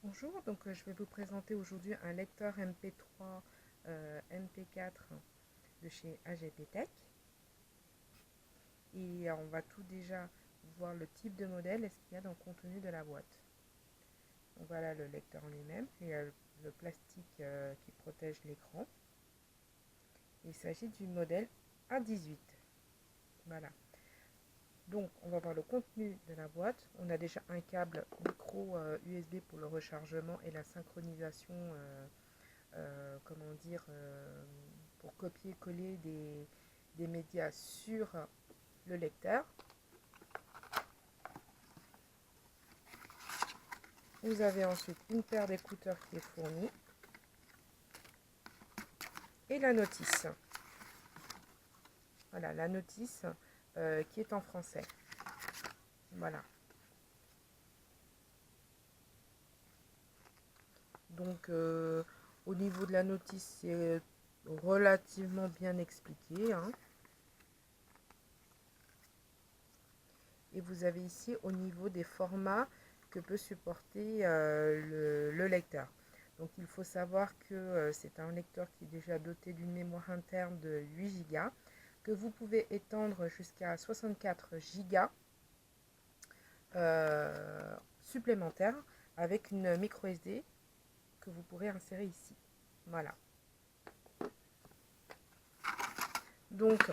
Bonjour, donc je vais vous présenter aujourd'hui un lecteur MP3 MP4 de chez AGP Tech. Et on va tout déjà voir le type de modèle et ce qu'il y a dans le contenu de la boîte. Donc voilà le lecteur en lui-même. Il y a le plastique qui protège l'écran. Il s'agit du modèle A18. Voilà. Donc on va voir le contenu de la boîte. On a déjà un câble micro USB pour le rechargement et la synchronisation comment dire, pour copier-coller des médias sur le lecteur. Vous avez ensuite une paire d'écouteurs qui est fournie et la notice. Voilà, la notice qui est en français. Voilà. Donc, au niveau de la notice, c'est relativement bien expliqué, hein. Et vous avez ici au niveau des formats que peut supporter le lecteur. Donc il faut savoir que c'est un lecteur qui est déjà doté d'une mémoire interne de 8 Go, que vous pouvez étendre jusqu'à 64 Go supplémentaires avec une micro SD que vous pourrez insérer ici. Voilà. Donc,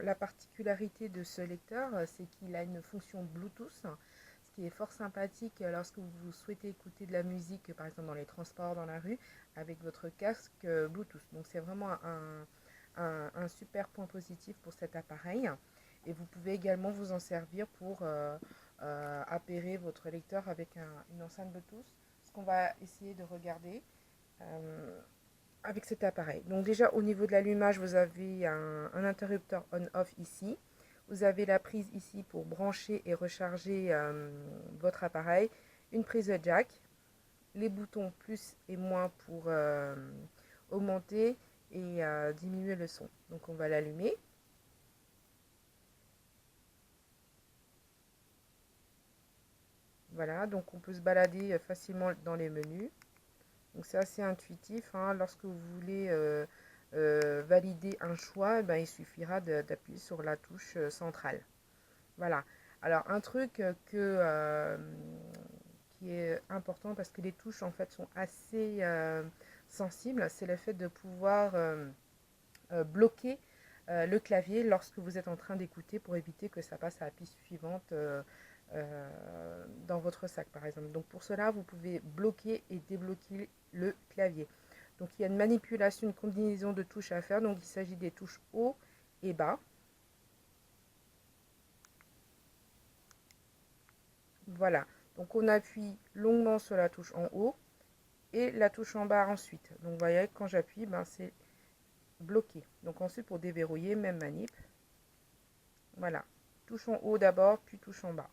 la particularité de ce lecteur, c'est qu'il a une fonction Bluetooth, ce qui est fort sympathique lorsque vous souhaitez écouter de la musique, par exemple dans les transports, dans la rue, avec votre casque Bluetooth. Donc, c'est vraiment un super point positif pour cet appareil. Et vous pouvez également vous en servir pour appairer votre lecteur avec une enceinte Bluetooth. Ce qu'on va essayer de regarder. Avec cet appareil. Donc déjà au niveau de l'allumage, vous avez un interrupteur on-off ici. Vous avez la prise ici pour brancher et recharger votre appareil. Une prise de jack. Les boutons plus et moins pour augmenter et diminuer le son. Donc on va l'allumer. Voilà, donc on peut se balader facilement dans les menus. Donc c'est assez intuitif, hein. Lorsque vous voulez valider un choix, ben, il suffira d'appuyer sur la touche centrale. Voilà. Alors un truc qui est important parce que les touches en fait sont assez sensibles, c'est le fait de pouvoir bloquer le clavier lorsque vous êtes en train d'écouter pour éviter que ça passe à la piste suivante dans votre sac par exemple. Donc pour cela, vous pouvez bloquer et débloquer le clavier. Donc il y a une manipulation, une combinaison de touches à faire. Donc il s'agit des touches haut et bas. Voilà. Donc on appuie longuement sur la touche en haut et la touche en bas ensuite. Donc vous voyez, quand j'appuie, ben, c'est bloqué. Donc ensuite pour déverrouiller, même manip. Voilà. Touche en haut d'abord, puis touche en bas.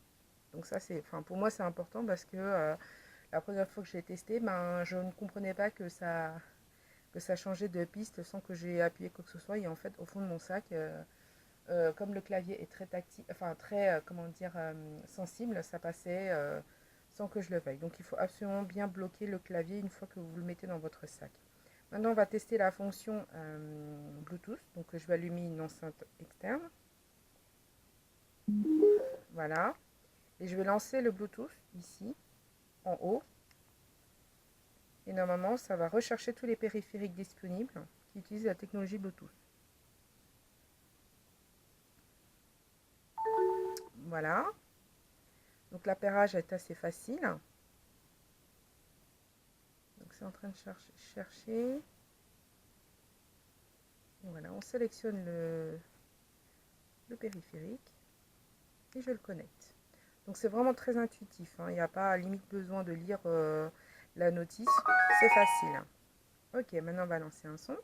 Donc ça, enfin, pour moi, c'est important parce que la première fois que j'ai testé, ben, je ne comprenais pas que ça changeait de piste sans que j'ai appuyé quoi que ce soit. Et en fait, au fond de mon sac, comme le clavier est très tactile, enfin très, comment dire, sensible, ça passait sans que je le veuille. Donc il faut absolument bien bloquer le clavier une fois que vous le mettez dans votre sac. Maintenant, on va tester la fonction Bluetooth. Donc je vais allumer une enceinte externe. Voilà. Et je vais lancer le Bluetooth ici, en haut. Et normalement, ça va rechercher tous les périphériques disponibles qui utilisent la technologie Bluetooth. Voilà. Donc l'appairage est assez facile. Donc c'est en train de chercher. Voilà, on sélectionne le périphérique et je le connecte. Donc c'est vraiment très intuitif, hein. Il n'y a pas à limite besoin de lire la notice. C'est facile. Ok, maintenant on va lancer un son.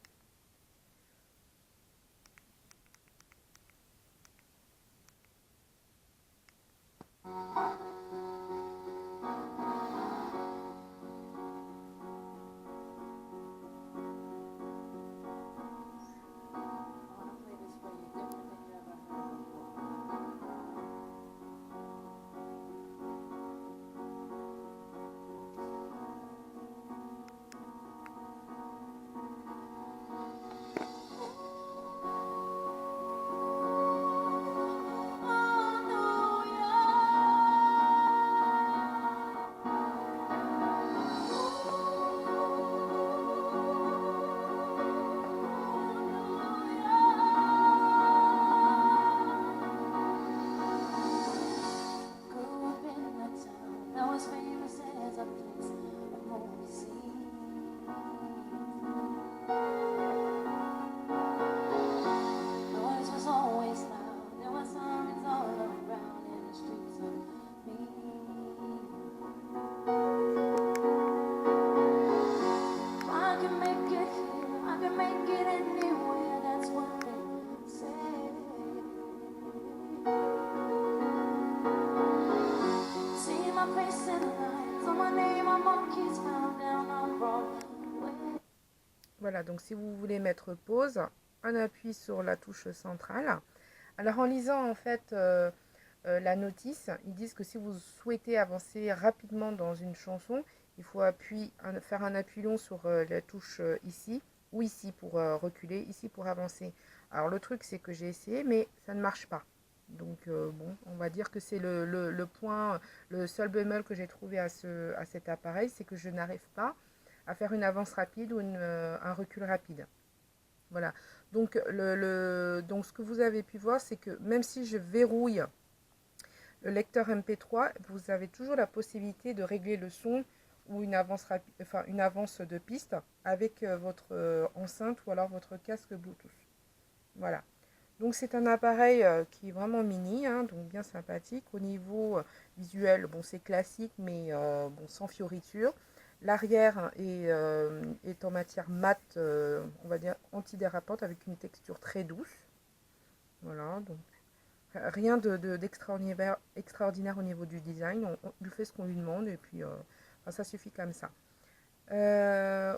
Voilà, donc si vous voulez mettre pause, un appui sur la touche centrale. Alors en lisant en fait la notice, ils disent que si vous souhaitez avancer rapidement dans une chanson, il faut faire un appui long sur la touche ici, ou ici pour reculer, ici pour avancer. Alors le truc c'est que j'ai essayé, mais ça ne marche pas. Donc bon, on va dire que c'est le point, le seul bémol que j'ai trouvé à cet appareil, c'est que je n'arrive pas à faire une avance rapide ou un recul rapide. Voilà. Donc, donc ce que vous avez pu voir, c'est que même si je verrouille le lecteur MP3, vous avez toujours la possibilité de régler le son ou une avance, une avance de piste avec votre enceinte ou alors votre casque Bluetooth. Voilà. Donc c'est un appareil qui est vraiment mini, hein, donc bien sympathique. Au niveau visuel, bon c'est classique, mais bon, sans fioriture. L'arrière est en matière mat, on va dire antidérapante, avec une texture très douce. Voilà, donc rien d'extraordinaire au niveau du design. On lui fait ce qu'on lui demande et puis enfin, ça suffit comme ça.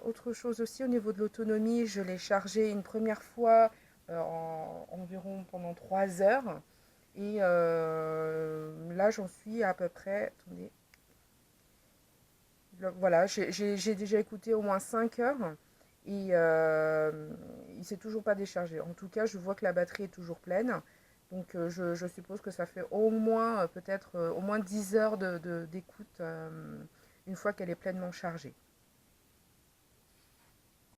Autre chose aussi au niveau de l'autonomie, je l'ai chargé une première fois environ pendant 3 heures. Et là, j'en suis à peu près. Attendez. Voilà, j'ai déjà écouté au moins 5 heures et il s'est toujours pas déchargé. En tout cas, je vois que la batterie est toujours pleine. Donc, je suppose que ça fait au moins, peut-être, au moins 10 heures d'écoute une fois qu'elle est pleinement chargée.